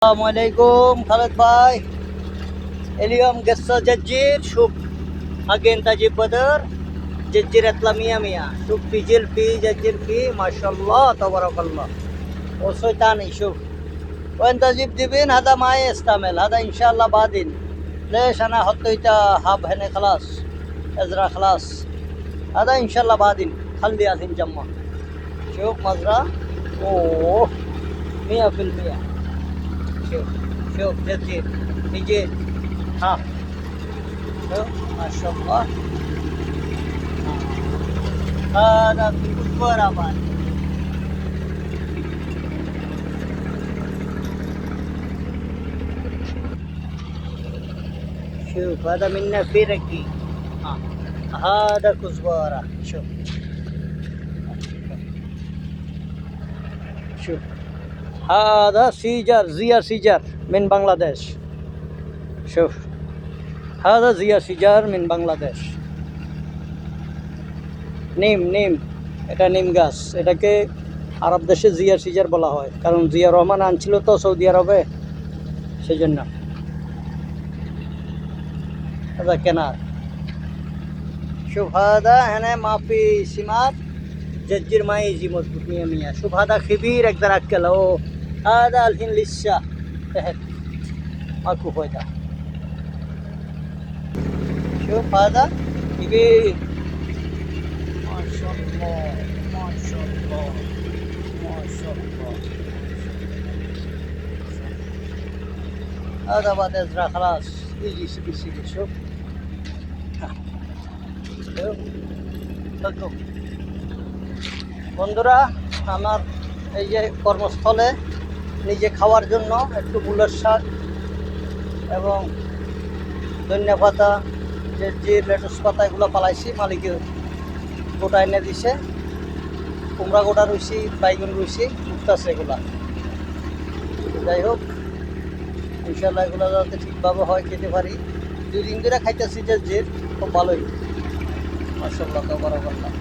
Assalamualaikum Khalid Bhai. اليوم قصة جرجير. شوف حقين تجيب بدر جرجير اطلع مية شوف في جيل فيه جرجير فيه ما شاء الله تبارك الله. وصيتاني شوف وين تجيب دبين هذا ما يستعمل هذا ان شاء الله بعدين. ليش انا حطيت هاب هنا خلاص ازرع خلاص هذا ان شاء الله بعدين خليها تنجمع. شوف مزرعة اوه 100%. شوف شوف جرجير يجي ها شوف ما شاء الله. هذا في كبر بعد. شوف هذا منا في رقي. هذا كزبرة. شوف شوف هذا سيجر زيا سيجر من بنغلاديش. شوف هذا زيا سيجر من Bangladesh. নিম এটা নিম গাছ। এটাকে আরব দেশে জিয়া সিজার বলা হয়, কারণ জিয়া রহমান আনছিল তো সৌদি আরবে, সেই জন্য। هذا كنار. شوف هذا هنا ما في ثمار جرجير ما يجي مظبوط 100%. شوف هذا كبير اقدر اكله. هذا الحين لسه تحت ماكو فايدة. شوف هذا كبير ما شاء الله ما شاء الله ما شاء الله. هذا بعد ازرع خلاص يجي سيدي شوف বন্ধুরা, আমার এই যে কর্মস্থলে নিজে খাওয়ার জন্য একটু মূলের শাক এবং ধনিয়া পাতা যে লেটুস পাতা এগুলো পালাইছি, মালিকে গোটা এনে দিছে। কুমড়া গোটা রুইছি, বাইগন রুইছি, উঠতেছে এগুলা। যাই হোক ইনশাল্লাহ এগুলো যাতে ঠিকভাবে হয় খেতে পারি। 2 দিন ধরে খাইতেছি যে খুব ভালোই মাশাআল্লাহ তাবারাকাল্লাহ।